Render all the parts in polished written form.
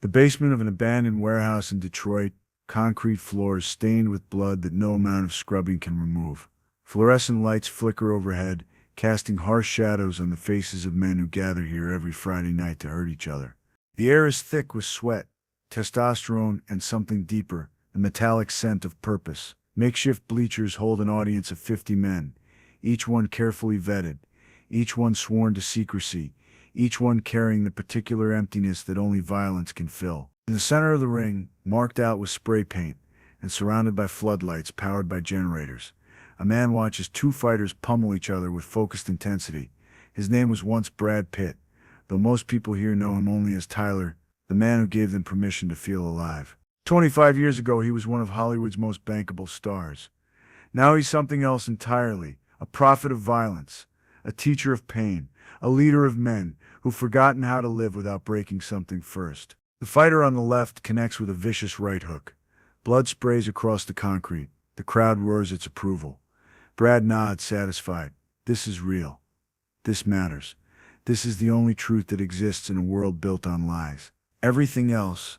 The basement of an abandoned warehouse in Detroit, concrete floors stained with blood that no amount of scrubbing can remove. Fluorescent lights flicker overhead, casting harsh shadows on the faces of men who gather here every Friday night to hurt each other. The air is thick with sweat, testosterone, and something deeper, the metallic scent of purpose. Makeshift bleachers hold an audience of 50 men, each one carefully vetted, each one sworn to secrecy, each one carrying the particular emptiness that only violence can fill. In the center of the ring, marked out with spray paint, and surrounded by floodlights powered by generators, a man watches two fighters pummel each other with focused intensity. His name was once Brad Pitt, though most people here know him only as Tyler, the man who gave them permission to feel alive. 25 years ago, he was one of Hollywood's most bankable stars. Now he's something else entirely, a prophet of violence, a teacher of pain, a leader of men who've forgotten how to live without breaking something first. The fighter on the left connects with a vicious right hook. Blood sprays across the concrete. The crowd roars its approval. Brad nods, satisfied. This is real. This matters. This is the only truth that exists in a world built on lies. Everything else,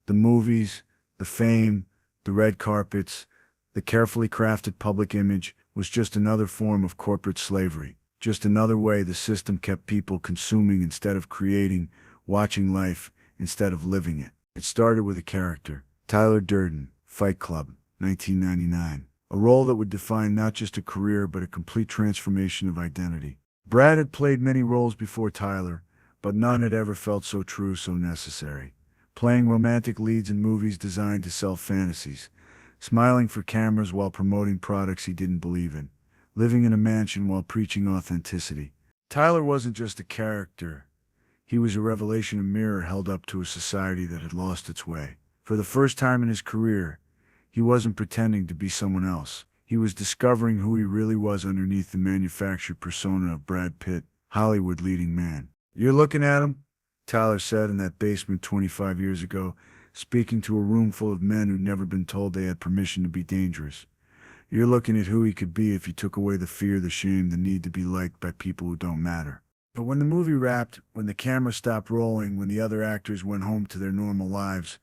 the movies, the fame, the red carpets, the carefully crafted public image, was just another form of corporate slavery. Just another way the system kept people consuming instead of creating, watching life instead of living it. It started with a character, Tyler Durden, Fight Club, 1999. A role that would define not just a career but a complete transformation of identity. Brad had played many roles before Tyler, but none had ever felt so true, so necessary. Playing romantic leads in movies designed to sell fantasies, smiling for cameras while promoting products he didn't believe in, living in a mansion while preaching authenticity. Tyler wasn't just a character. He was a revelation, a mirror held up to a society that had lost its way. For the first time in his career, he wasn't pretending to be someone else. He was discovering who he really was underneath the manufactured persona of Brad Pitt, Hollywood leading man. "You're looking at him," Tyler said in that basement 25 years ago, speaking to a room full of men who'd never been told they had permission to be dangerous. "You're looking at who he could be if you took away the fear, the shame, the need to be liked by people who don't matter." But when the movie wrapped, when the camera stopped rolling, when the other actors went home to their normal lives,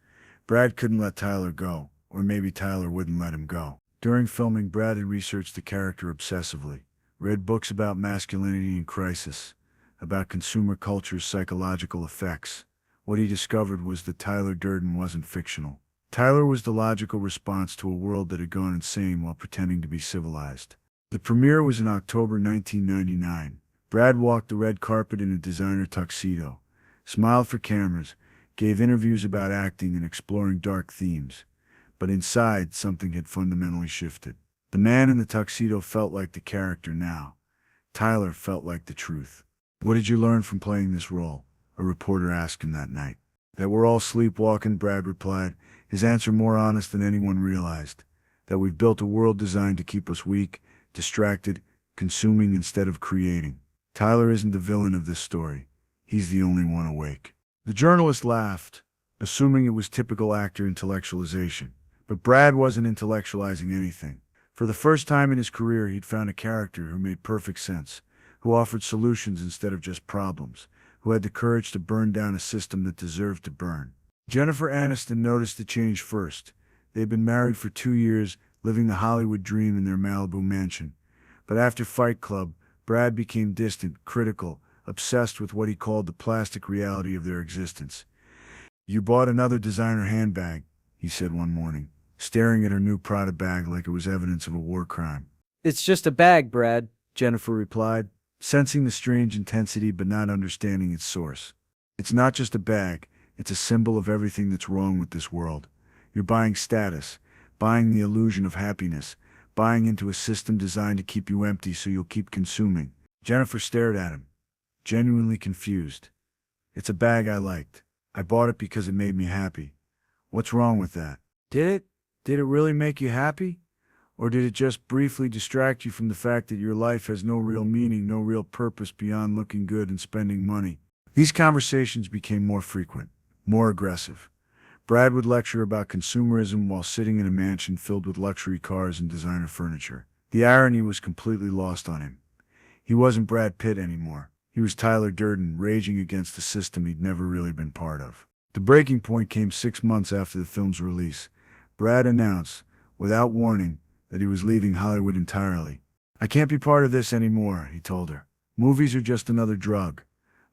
Brad couldn't let Tyler go, or maybe Tyler wouldn't let him go. During filming, Brad had researched the character obsessively, read books about masculinity in crisis, about consumer culture's psychological effects. What he discovered was that Tyler Durden wasn't fictional. Tyler was the logical response to a world that had gone insane while pretending to be civilized. The premiere was in October 1999. Brad walked the red carpet in a designer tuxedo, smiled for cameras, gave interviews about acting and exploring dark themes. But inside, something had fundamentally shifted. The man in the tuxedo felt like the character now. Tyler felt like the truth. "What did you learn from playing this role?" a reporter asked him that night. "That we're all sleepwalking," Brad replied, his answer more honest than anyone realized. "That we've built a world designed to keep us weak, distracted, consuming instead of creating. Tyler isn't the villain of this story. He's the only one awake." The journalist laughed, assuming it was typical actor intellectualization. But Brad wasn't intellectualizing anything. For the first time in his career, he'd found a character who made perfect sense, who offered solutions instead of just problems, who had the courage to burn down a system that deserved to burn. Jennifer Aniston noticed the change first. They'd been married for 2 years, living the Hollywood dream in their Malibu mansion. But after Fight Club, Brad became distant, critical, obsessed with what he called the plastic reality of their existence. "You bought another designer handbag," he said one morning, staring at her new Prada bag like it was evidence of a war crime. "It's just a bag, Brad," Jennifer replied, sensing the strange intensity but not understanding its source. "It's not just a bag, it's a symbol of everything that's wrong with this world. You're buying status, buying the illusion of happiness, buying into a system designed to keep you empty so you'll keep consuming." Jennifer stared at him, genuinely confused. "It's a bag I liked. I bought it because it made me happy. What's wrong with that?" "Did it? Did it really make you happy? Or did it just briefly distract you from the fact that your life has no real meaning, no real purpose beyond looking good and spending money?" These conversations became more frequent, more aggressive. Brad would lecture about consumerism while sitting in a mansion filled with luxury cars and designer furniture. The irony was completely lost on him. He wasn't Brad Pitt anymore. He was Tyler Durden, raging against a system he'd never really been part of. The breaking point came 6 months after the film's release. Brad announced, without warning, that he was leaving Hollywood entirely. "I can't be part of this anymore," he told her. "Movies are just another drug.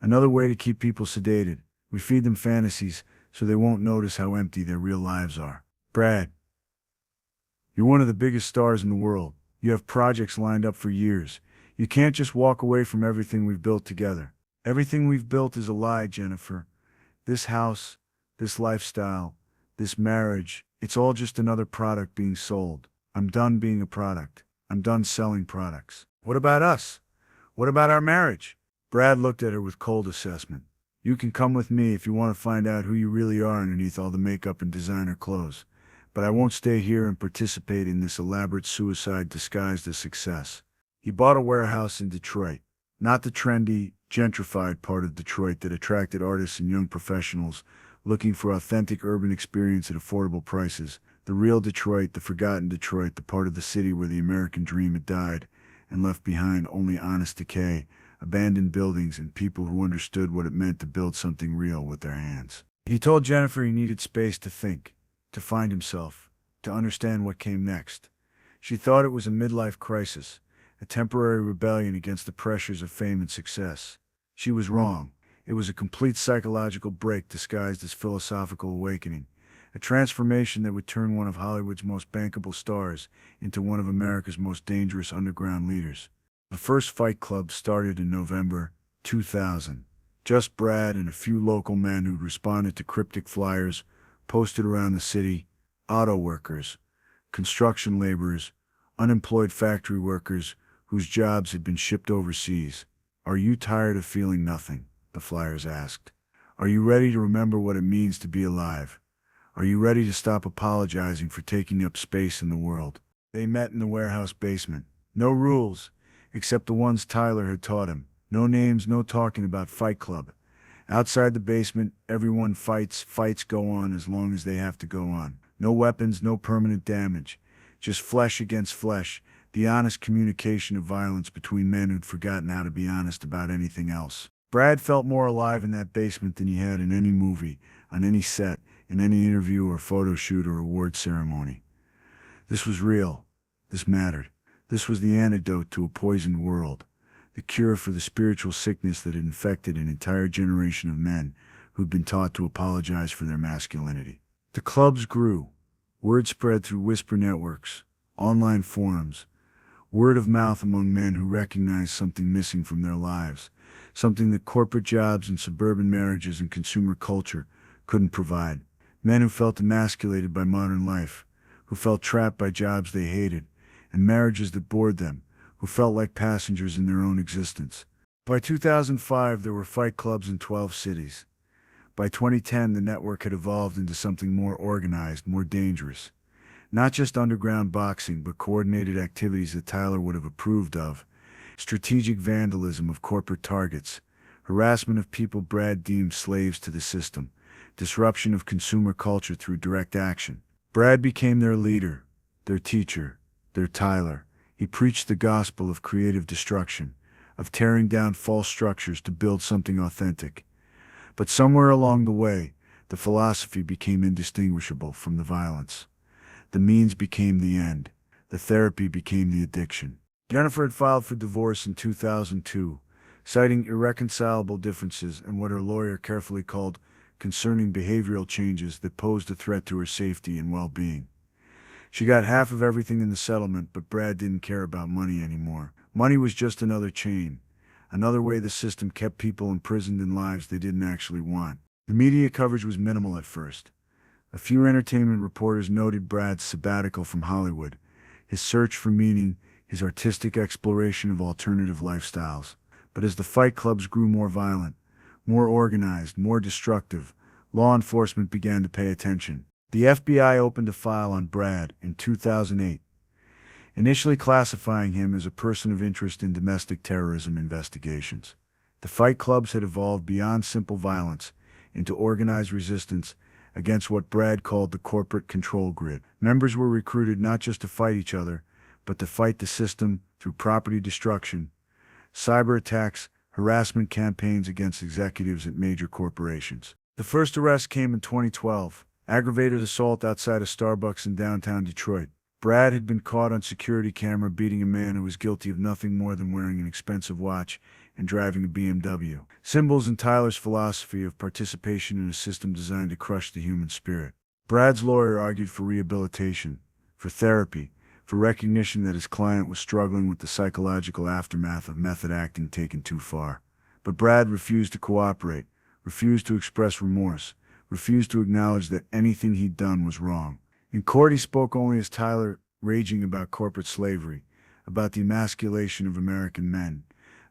Another way to keep people sedated. We feed them fantasies so they won't notice how empty their real lives are." "Brad, you're one of the biggest stars in the world. You have projects lined up for years. You can't just walk away from everything we've built together." "Everything we've built is a lie, Jennifer. This house, this lifestyle, this marriage, it's all just another product being sold. I'm done being a product. I'm done selling products." "What about us? What about our marriage?" Brad looked at her with cold assessment. "You can come with me if you want to find out who you really are underneath all the makeup and designer clothes. But I won't stay here and participate in this elaborate suicide disguised as success." He bought a warehouse in Detroit. Not the trendy, gentrified part of Detroit that attracted artists and young professionals looking for authentic urban experience at affordable prices. The real Detroit, the forgotten Detroit, the part of the city where the American dream had died and left behind only honest decay, abandoned buildings, and people who understood what it meant to build something real with their hands. He told Jennifer he needed space to think, to find himself, to understand what came next. She thought it was a midlife crisis, a temporary rebellion against the pressures of fame and success. She was wrong. It was a complete psychological break disguised as philosophical awakening, a transformation that would turn one of Hollywood's most bankable stars into one of America's most dangerous underground leaders. The first Fight Club started in November 2000. Just Brad and a few local men who'd responded to cryptic flyers posted around the city: auto workers, construction laborers, unemployed factory workers whose jobs had been shipped overseas. "Are you tired of feeling nothing?" the flyers asked. "Are you ready to remember what it means to be alive? Are you ready to stop apologizing for taking up space in the world?" They met in the warehouse basement. No rules, except the ones Tyler had taught him. No names, no talking about Fight Club. Outside the basement, everyone fights. Fights go on as long as they have to go on. No weapons, no permanent damage. Just flesh against flesh, the honest communication of violence between men who'd forgotten how to be honest about anything else. Brad felt more alive in that basement than he had in any movie, on any set, in any interview or photo shoot or award ceremony. This was real. This mattered. This was the antidote to a poisoned world, the cure for the spiritual sickness that had infected an entire generation of men who'd been taught to apologize for their masculinity. The clubs grew. Word spread through whisper networks, online forums, word of mouth among men who recognized something missing from their lives, something that corporate jobs and suburban marriages and consumer culture couldn't provide. Men who felt emasculated by modern life, who felt trapped by jobs they hated, and marriages that bored them, who felt like passengers in their own existence. By 2005, there were Fight Clubs in 12 cities. By 2010, the network had evolved into something more organized, more dangerous. Not just underground boxing, but coordinated activities that Tyler would have approved of. Strategic vandalism of corporate targets, harassment of people Brad deemed slaves to the system, disruption of consumer culture through direct action. Brad became their leader, their teacher, their Tyler. He preached the gospel of creative destruction, of tearing down false structures to build something authentic. But somewhere along the way, the philosophy became indistinguishable from the violence. The means became the end. The therapy became the addiction. Jennifer had filed for divorce in 2002, citing irreconcilable differences and what her lawyer carefully called concerning behavioral changes that posed a threat to her safety and well-being. She got half of everything in the settlement, but Brad didn't care about money anymore. Money was just another chain, another way the system kept people imprisoned in lives they didn't actually want. The media coverage was minimal at first. A few entertainment reporters noted Brad's sabbatical from Hollywood, his search for meaning, his artistic exploration of alternative lifestyles. But as the Fight Clubs grew more violent, more organized, more destructive, law enforcement began to pay attention. The FBI opened a file on Brad in 2008, initially classifying him as a person of interest in domestic terrorism investigations. The Fight Clubs had evolved beyond simple violence into organized resistance against what Brad called the corporate control grid. Members were recruited not just to fight each other, but to fight the system through property destruction, cyber attacks, harassment campaigns against executives at major corporations. The first arrest came in 2012, aggravated assault outside a Starbucks in downtown Detroit. Brad had been caught on security camera beating a man who was guilty of nothing more than wearing an expensive watch and driving a BMW. Symbols in Tyler's philosophy of participation in a system designed to crush the human spirit. Brad's lawyer argued for rehabilitation, for therapy, for recognition that his client was struggling with the psychological aftermath of method acting taken too far. But Brad refused to cooperate, refused to express remorse, refused to acknowledge that anything he'd done was wrong. In court, he spoke only as Tyler, raging about corporate slavery, about the emasculation of American men,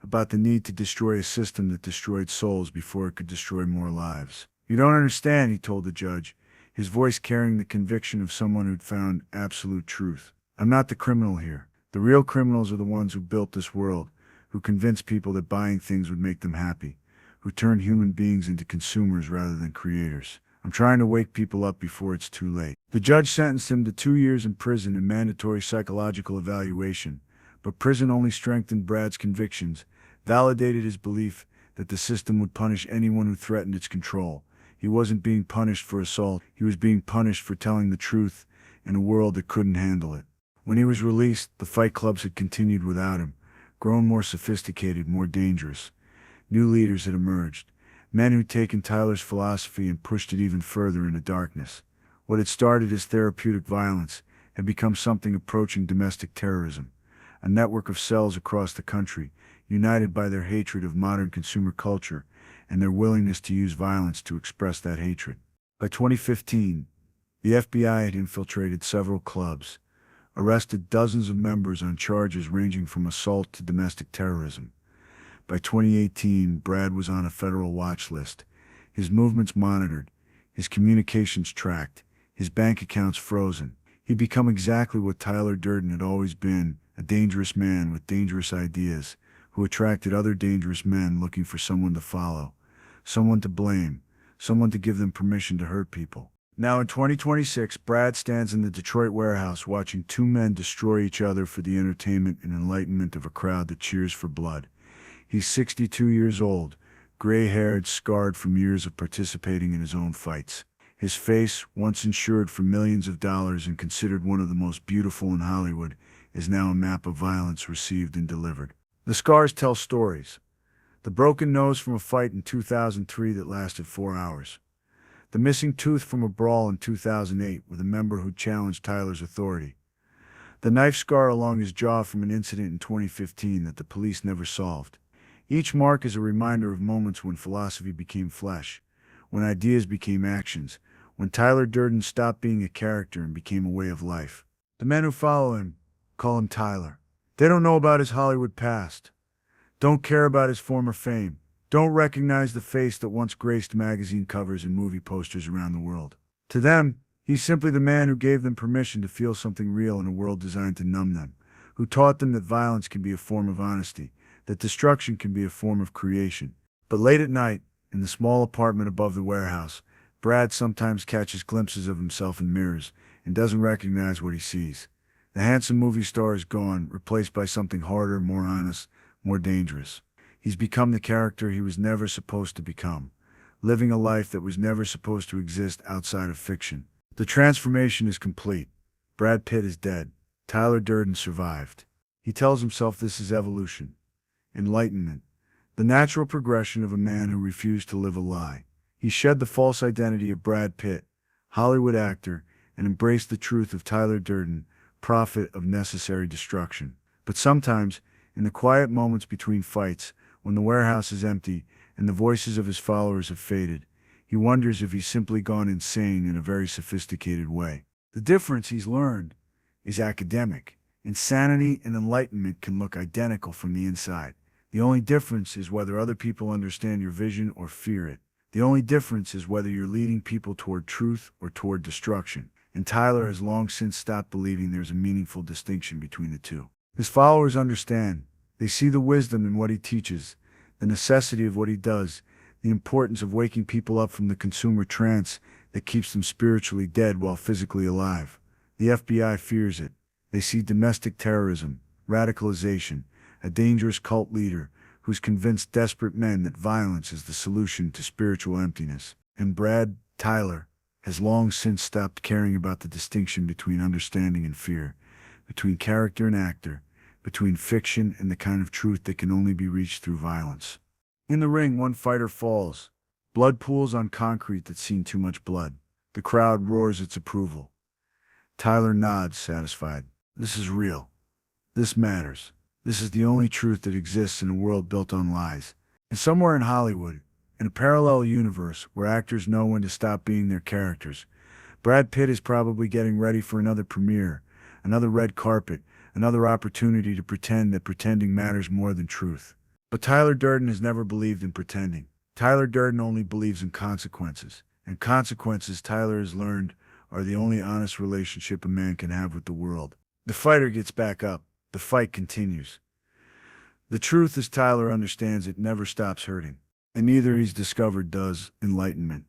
about the need to destroy a system that destroyed souls before it could destroy more lives. "You don't understand," he told the judge, his voice carrying the conviction of someone who'd found absolute truth. "I'm not the criminal here. The real criminals are the ones who built this world, who convinced people that buying things would make them happy, who turned human beings into consumers rather than creators. I'm trying to wake people up before it's too late." The judge sentenced him to 2 years in prison and mandatory psychological evaluation, but prison only strengthened Brad's convictions, validated his belief that the system would punish anyone who threatened its control. He wasn't being punished for assault, he was being punished for telling the truth in a world that couldn't handle it. When he was released, the fight clubs had continued without him, grown more sophisticated, more dangerous. New leaders had emerged, men who'd taken Tyler's philosophy and pushed it even further into darkness. What had started as therapeutic violence had become something approaching domestic terrorism, a network of cells across the country, united by their hatred of modern consumer culture and their willingness to use violence to express that hatred. By 2015, the FBI had infiltrated several clubs, arrested dozens of members on charges ranging from assault to domestic terrorism. By 2018, Brad was on a federal watch list, his movements monitored, his communications tracked, his bank accounts frozen. He'd become exactly what Tyler Durden had always been, a dangerous man with dangerous ideas, who attracted other dangerous men looking for someone to follow, someone to blame, someone to give them permission to hurt people. Now in 2026, Brad stands in the Detroit warehouse watching two men destroy each other for the entertainment and enlightenment of a crowd that cheers for blood. He's 62 years old, gray-haired, scarred from years of participating in his own fights. His face, once insured for millions of dollars and considered one of the most beautiful in Hollywood, is now a map of violence received and delivered. The scars tell stories. The broken nose from a fight in 2003 that lasted 4 hours. The missing tooth from a brawl in 2008 with a member who challenged Tyler's authority. The knife scar along his jaw from an incident in 2015 that the police never solved. Each mark is a reminder of moments when philosophy became flesh, when ideas became actions, when Tyler Durden stopped being a character and became a way of life. The men who follow him call him Tyler. They don't know about his Hollywood past, don't care about his former fame, don't recognize the face that once graced magazine covers and movie posters around the world. To them, he's simply the man who gave them permission to feel something real in a world designed to numb them, who taught them that violence can be a form of honesty, that destruction can be a form of creation. But late at night, in the small apartment above the warehouse, Brad sometimes catches glimpses of himself in mirrors and doesn't recognize what he sees. The handsome movie star is gone, replaced by something harder, more honest, more dangerous. He's become the character he was never supposed to become, living a life that was never supposed to exist outside of fiction. The transformation is complete. Brad Pitt is dead. Tyler Durden survived. He tells himself this is evolution. Enlightenment, the natural progression of a man who refused to live a lie. He shed the false identity of Brad Pitt, Hollywood actor, and embraced the truth of Tyler Durden, prophet of necessary destruction. But sometimes, in the quiet moments between fights, when the warehouse is empty and the voices of his followers have faded, he wonders if he's simply gone insane in a very sophisticated way. The difference he's learned is academic. Insanity and enlightenment can look identical from the inside. The only difference is whether other people understand your vision or fear it. The only difference is whether you're leading people toward truth or toward destruction. And Tyler has long since stopped believing there's a meaningful distinction between the two. His followers understand. They see the wisdom in what he teaches, the necessity of what he does, the importance of waking people up from the consumer trance that keeps them spiritually dead while physically alive. The FBI fears it. They see domestic terrorism, radicalization, a dangerous cult leader who's convinced desperate men that violence is the solution to spiritual emptiness. And Tyler, has long since stopped caring about the distinction between understanding and fear, between character and actor, between fiction and the kind of truth that can only be reached through violence. In the ring, one fighter falls. Blood pools on concrete that's seen too much blood. The crowd roars its approval. Tyler nods, satisfied. This is real. This matters. This is the only truth that exists in a world built on lies. And somewhere in Hollywood, in a parallel universe where actors know when to stop being their characters, Brad Pitt is probably getting ready for another premiere, another red carpet, another opportunity to pretend that pretending matters more than truth. But Tyler Durden has never believed in pretending. Tyler Durden only believes in consequences. And consequences, Tyler has learned, are the only honest relationship a man can have with the world. The fighter gets back up. The fight continues. The truth, as Tyler understands it, never stops hurting. And neither, he's discovered, does enlightenment.